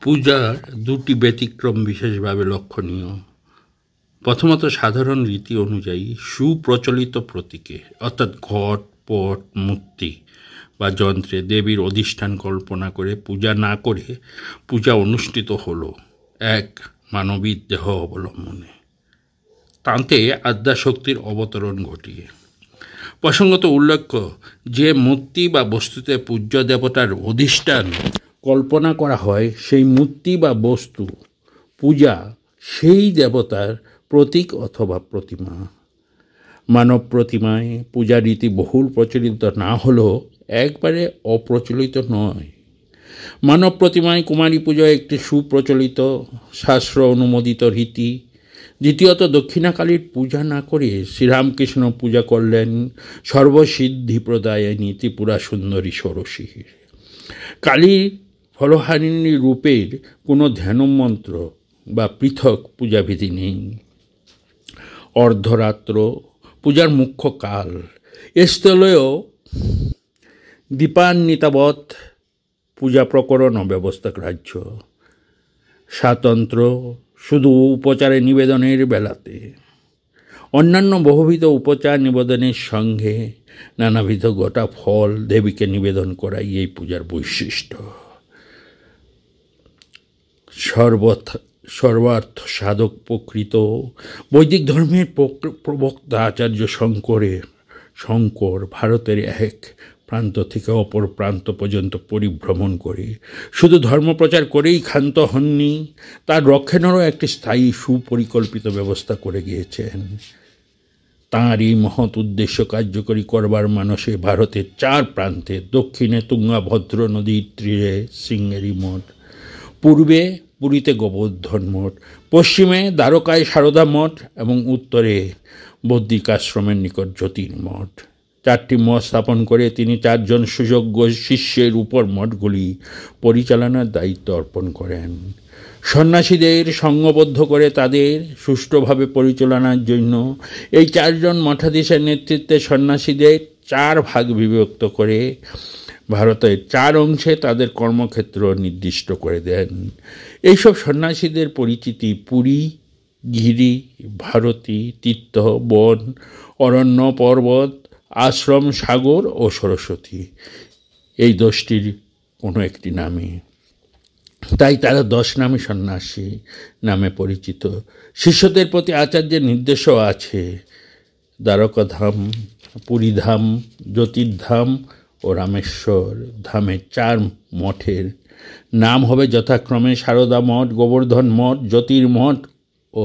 পূজার দুটি ব্যতিক্রম বিশেষভাবে লক্ষণীয়। প্রথমত, সাধারণ রীতি অনুযায়ী সুপ্রচলিত প্রতীকে অর্থাৎ ঘট, পট, মূর্তি বা যন্ত্রে দেবীর অধিষ্ঠান কল্পনা করে পূজা না করে পূজা অনুষ্ঠিত হলো এক মানবীর দেহ অবলম্বনে, তাতে আদ্যাশক্তির অবতরণ ঘটিয়ে। প্রসঙ্গত উল্লেখ্য যে মূর্তি বা বস্তুতে পূজ্য দেবতার অধিষ্ঠান কল্পনা করা হয়, সেই মূর্তি বা বস্তু পূজা সেই দেবতার প্রতীক অথবা প্রতিমা। মানব প্রতিমায় পূজা রীতি বহুল প্রচলিত না হলেও একবারে অপ্রচলিত নয়। মানব প্রতিমায় কুমারী পূজা একটি সুপ্রচলিত শাস্ত্র অনুমোদিত রীতি। দ্বিতীয়ত, দক্ষিণাকালীর পূজা না করে শ্রীরামকৃষ্ণ পূজা করলেন সর্বসিদ্ধি প্রদায়িনী ত্রিপুরা সুন্দরী ষোড়শীর। কালীর ফলহারিণী রূপের কোনো ধ্যানমন্ত্র বা পৃথক পূজাবিধি নেই। অর্ধরাত্র পূজার মুখ্য কাল। স্থলেও দীপান্বিতাবৎ পূজা প্রকরণ ও ব্যবস্থা গ্রাহ্য। স্বাতন্ত্র শুধু উপচারে নিবেদনের বেলাতে। অন্যান্য বহুবিধ উপচার নিবেদনের সঙ্গে নানাবিধ গোটা ফল দেবীকে নিবেদন করাই এই পূজার বৈশিষ্ট্য। সর্বার্থ সাধক প্রকৃত বৈদিক ধর্মের প্রবক্তা আচার্য শঙ্কর ভারতের এক প্রান্ত থেকে অপর প্রান্ত পর্যন্ত পরিভ্রমণ করে শুধু ধর্মপ্রচার করেই ক্ষান্ত হননি, তার রক্ষণেরও একটি স্থায়ী সুপরিকল্পিত ব্যবস্থা করে গিয়েছেন। তাঁর এই মহৎ উদ্দেশ্য কার্যকরী করবার মানসে ভারতের 4 প্রান্তে, দক্ষিণে তুঙ্গাভদ্র নদীর তীরে শৃঙ্গেরি মঠ, পূর্বে পুরীতে গোবর্ধন মঠ, পশ্চিমে দ্বারকায় সারদা মঠ এবং উত্তরে বদ্রিকাশ্রমের নিকট জ্যোতির্মঠ। 4টি মঠ স্থাপন করে তিনি 4 জন সুযোগ্য শিষ্যের উপর মঠগুলি পরিচালনার দায়িত্ব অর্পণ করেন। সন্ন্যাসীদের সঙ্গবদ্ধ করে তাদের সুষ্ঠুভাবে পরিচালনার জন্য এই 4 জন মঠাধীশের নেতৃত্বে সন্ন্যাসীদের 4 ভাগ বিভক্ত করে ভারতের 4 অংশে তাদের কর্মক্ষেত্র নির্দিষ্ট করে দেন। এইসব সন্ন্যাসীদের পরিচিতি পুরী, গিরি, ভারতী, তীর্থ, বন, অরণ্য, পর্বত, আশ্রম, সাগর ও সরস্বতী, এই 10টির কোনো একটি নামে। তাই তারা 10 নামে সন্ন্যাসী নামে পরিচিত। শিষ্যদের প্রতি আচার্যের নির্দেশও আছে। দ্বারকাধাম, পুরীধাম, জ্যোতির্ধাম ও রামেশ্বর ধামের 4 মঠের নাম হবে যথাক্রমে সারদা মঠ, গোবর্ধন মঠ, জ্যোতির্মঠ ও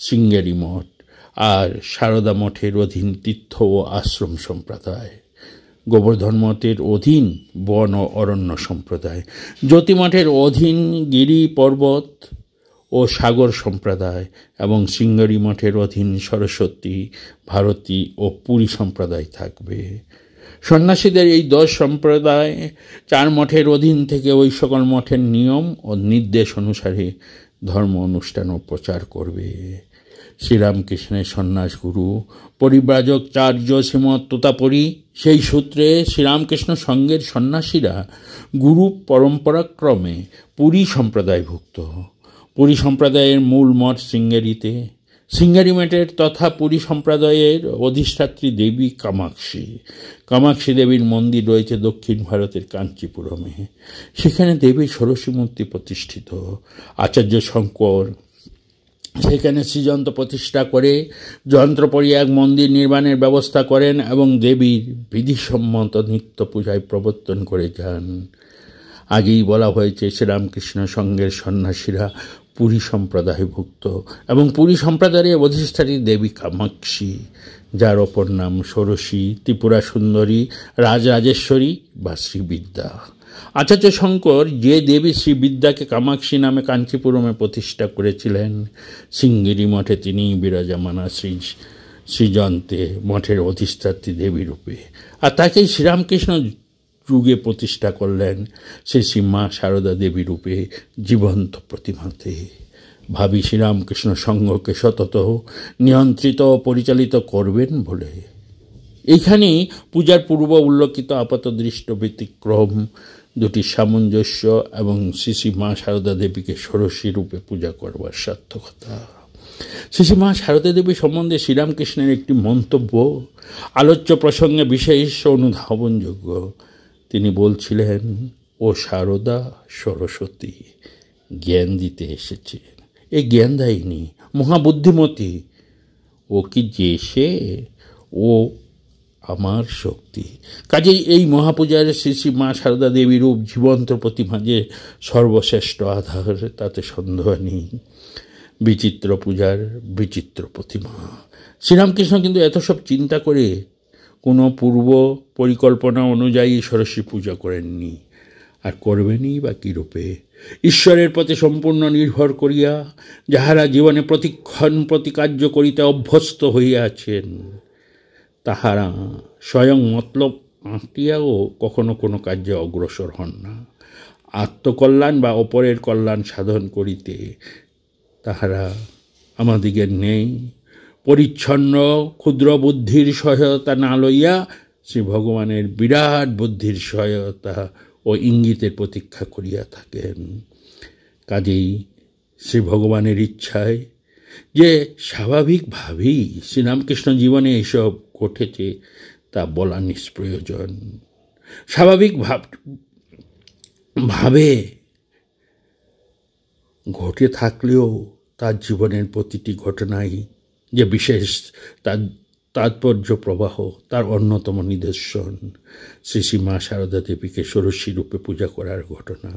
শৃঙ্গেরি মঠ। আর সারদা মঠের অধীন তীর্থ ও আশ্রম সম্প্রদায়, গোবর্ধন মঠের অধীন বন ও অরণ্য সম্প্রদায়, জ্যোতিমঠের অধীন গিরি, পর্বত ও সাগর সম্প্রদায় এবং শৃঙ্গেরি মঠের অধীন সরস্বতী, ভারতী ও পুরী সম্প্রদায় থাকবে। সন্ন্যাসীদের এই 10 সম্প্রদায় 4 মঠের অধীন থেকে ওই সকল মঠের নিয়ম ও নির্দেশ অনুসারে ধর্ম অনুষ্ঠান ও প্রচার করবে। শ্রীরামকৃষ্ণের সন্ন্যাস গুরু পরিব্রাজকাচার্য শ্রীমৎ তোতাপুরী, সেই সূত্রে শ্রীরামকৃষ্ণ সঙ্গের সন্ন্যাসীরা গুরু পরম্পরাক্রমে পুরী সম্প্রদায়ভুক্ত। পুরী সম্প্রদায়ের মূল মঠ শৃঙ্গেরিতে। শৃঙ্গেরি মঠের তথা পুরী সম্প্রদায়ের অধিষ্ঠাত্রী দেবী কামাক্ষী। কামাক্ষী দেবীর মন্দির রয়েছে দক্ষিণ ভারতের কাঞ্চিপুরমে। সেখানে দেবীর ষোড়শী মূর্তি প্রতিষ্ঠিত। আচার্য শঙ্কর সেখানে শ্রীযন্ত্র প্রতিষ্ঠা করে যন্ত্রপরি এক মন্দির নির্মাণের ব্যবস্থা করেন এবং দেবীর বিধিসম্মত নিত্য পূজায় প্রবর্তন করে যান। আগেই বলা হয়েছে শ্রীরামকৃষ্ণ সঙ্গের সন্ন্যাসীরা পুরী সম্প্রদায়ভুক্ত এবং পুরী সম্প্রদায়ের অধিষ্ঠাত্রী দেবী কামাক্ষী, যার অপর নাম ষোড়শী, ত্রিপুরা সুন্দরী, রাজরাজেশ্বরী বা শ্রীবিদ্যা। আচার্য শঙ্কর যে দেবী শ্রীবিদ্যাকে কামাক্ষী নামে কাঞ্চিপুরমে প্রতিষ্ঠা করেছিলেন, শৃঙ্গেরি মঠে তিনি বিরাজমানা শ্রীযন্ত্রে মঠের অধিষ্ঠাত্রী দেবী রূপে, আর তাকেই শ্রীরামকৃষ্ণ যুগে প্রতিষ্ঠা করলেন শ্রী মা সারদা দেবী রূপে জীবন্ত প্রতিমাতে। ভাবি শ্রীরামকৃষ্ণ সংঘকে সতত নিয়ন্ত্রিত ও পরিচালিত করবেন বলে। এইখানেই পূজার পূর্ব উল্লেখিত আপাতদৃষ্ট ব্যতিক্রম দুটি সামঞ্জস্য এবং শ্রী মা সারদা দেবীকে ষোড়শী রূপে পূজা করবার সার্থকতা। শ্রী মা সারদা দেবী সম্বন্ধে শ্রীরামকৃষ্ণের একটি মন্তব্য আলোচ্য প্রসঙ্গে বিশেষ অনুধাবনযোগ্য। তিনি বলছিলেন, ও সারদা সরস্বতী জ্ঞান দিতে এসেছে, এ জ্ঞানদায়িনী মহাবুদ্ধিমতী। ও কি যে সে, ও আমার শক্তি। কাজেই এই মহাপূজার শ্রী মা সারদা দেবী রূপ জীবন্ত প্রতিমা যে সর্বশ্রেষ্ঠ আধার, তাতে সন্দেহ নেই। বিচিত্র পূজার বিচিত্র প্রতিমা। শ্রীরামকৃষ্ণ কিন্তু এত সব চিন্তা করে কোনো পূর্ব পরিকল্পনা অনুযায়ী সরস্বতী পূজা করেননি, আর করবেনই বা কীরূপে। ঈশ্বরের প্রতি সম্পূর্ণ নির্ভর করিয়া যাহারা জীবনে প্রতিক্ষণ প্রতিকার্য করিতে অভ্যস্ত হইয়াছেন, তাহারা স্বয়ং মতলব আঁটিয়াও কখনো কোনো কার্যে অগ্রসর হন না। আত্মকল্যাণ বা অপরের কল্যাণ সাধন করিতে তাহারা আমাদিগের নেই। পরিচ্ছন্ন ক্ষুদ্র বুদ্ধির সহায়তা না লইয়া শ্রী ভগবানের বিরাট বুদ্ধির সহায়তা ও ইঙ্গিতের প্রতীক্ষা করিয়া থাকেন। কাজেই শ্রী ভগবানের ইচ্ছায় যে স্বাভাবিকভাবেই শ্রীরামকৃষ্ণ জীবনে এসব ঘটেছে তা বলা নিষ্প্রয়োজন। স্বাভাবিক ভাবে ঘটে থাকলেও তার জীবনের প্রতিটি ঘটনাই যে বিশেষ তার তাৎপর্য প্রবাহ, তার অন্যতম নিদর্শন শ্রী মা সারদা দেবীকে ষোড়শী রূপে পূজা করার ঘটনা।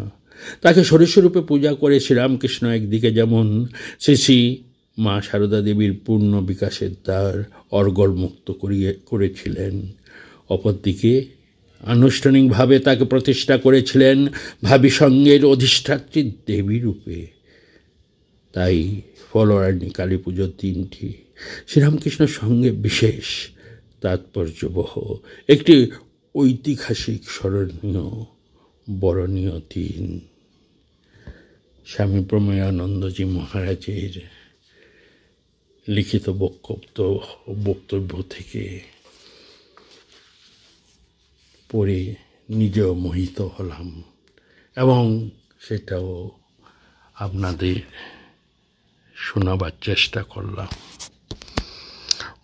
তাকে ষোড়শী রূপে পূজা করে শ্রীরামকৃষ্ণ একদিকে যেমন শ্রী মা সারদা দেবীর পূর্ণ বিকাশের দ্বার অর্গলমুক্ত করেছিলেন, অপরদিকে আনুষ্ঠানিকভাবে তাকে প্রতিষ্ঠা করেছিলেন ভাবী সঙ্গের অধিষ্ঠাত্রী দেবী রূপে। তাই ফলরানী কালী পুজোর দিনটি শ্রীরামকৃষ্ণের সঙ্গে বিশেষ তাৎপর্যবহ একটি ঐতিহাসিক স্মরণীয় বরণীয় দিন। স্বামী প্রমেয়ানন্দজি মহারাজের লিখিত বক্তব্য থেকে পড়ে নিজেও মোহিত হলাম এবং সেটাও আপনাদের শোনাবার চেষ্টা করলাম।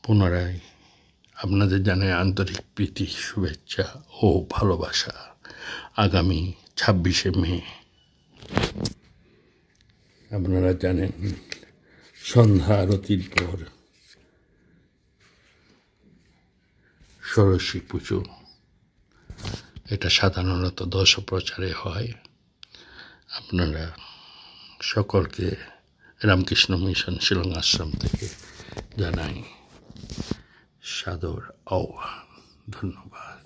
পুনরায় আপনাদের জানাই আন্তরিক প্রীতি, শুভেচ্ছা ও ভালোবাসা। আগামী 26শে মে আপনারা জানেন সন্ধ্যা আরতির পর ষোড়শী পুজো। এটা সাধারণত দশপ্রচারে হয়। আপনারা সকলকে রামকৃষ্ণ মিশন শিলং আশ্রম থেকে জানাই সাদর আহ্বান। ধন্যবাদ।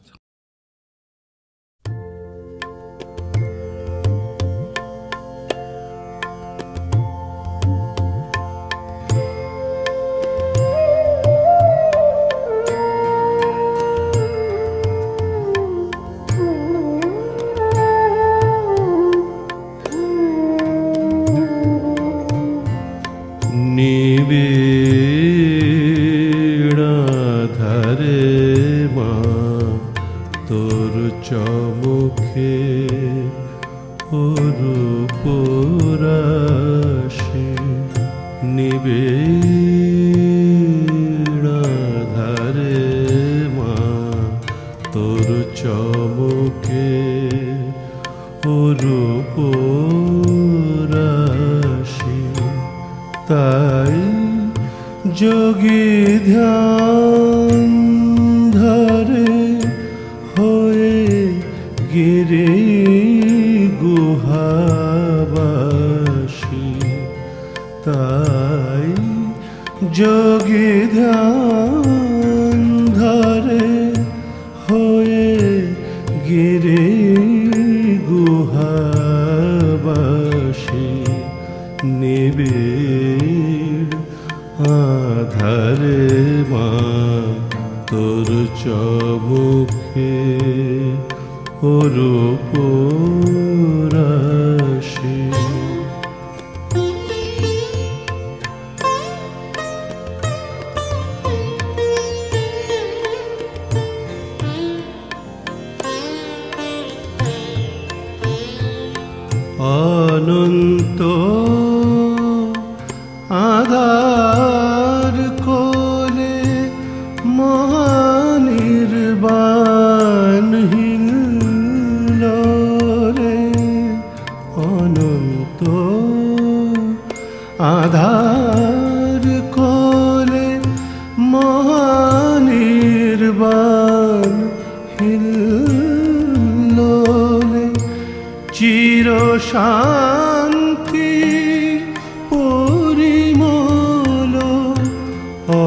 তাই যোগী ধ্যান ধরে হয়ে গিরি গুহাবাসী, তাই যোগী ধ্যান ধরে হয়ে গিরি গুহাবাসী, নিবিড় আধারে মা তোর চমুখে অরূপ রাশি। অনন্ত আধার কোলে মহানির্বাণহীন রে, অনন্ত আধার কোলে মহানির্বাণহীন রে, চির শান্তি পরিমল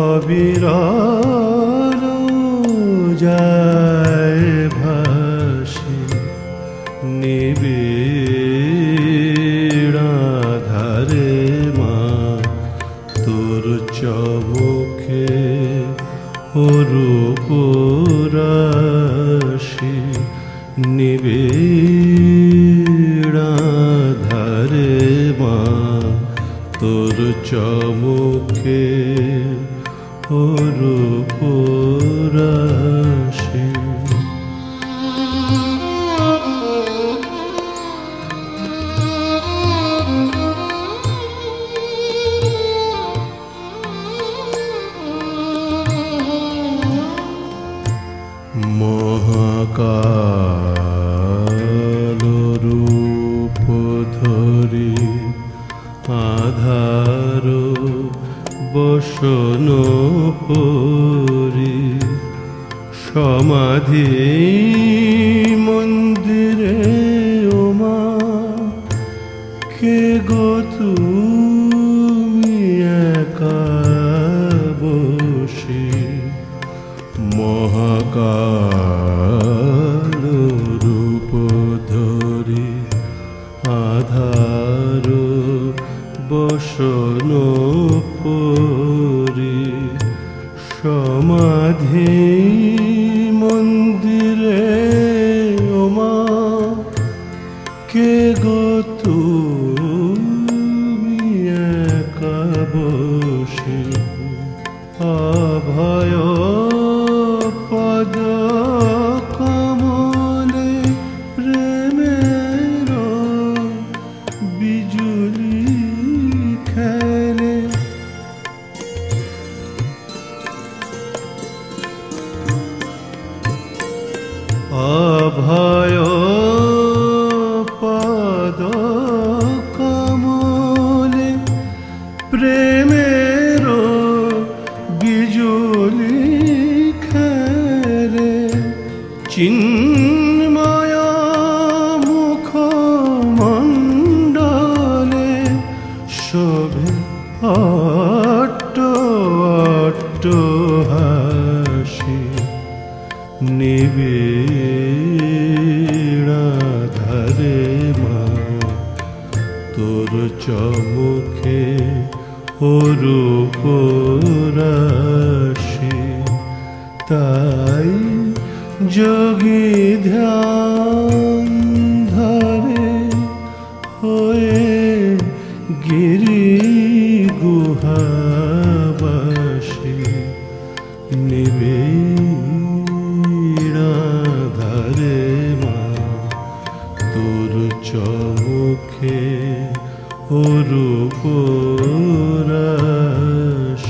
অবিরল যায় ভাসি নিবিড় আধারে মা তোর চমকে অরূপ রাশি নিবিড় আধারে মা তোর চমকে অরূপ রাশি। মহাকাল রূপ ধরি আধার বসন পরি সমাধি মন্দিরে ওমা কে গো তুমি একা বসি, মহাকাল রূপ ধরি আধার বসন পরি সমাধি মন্দিরে ওমা কে গো তুমি একা বসি, অভয় পদ কমলে প্রেমের বিজুলি খেলে, অভয় পদ কমলে প্রেমের বিজুলি খেলে, চিন্ময় মুখ মণ্ডলে শোভে অট্ট অট্ট হাসি নিবিড় আধারে মা তোর চমকে অরূপ রাশি। তাই যোগী ধ্যান ধরে হয়ে গিরি গুহাবাসী নিবিড় আধারে মা তোর চমকে অরূপ রাশি।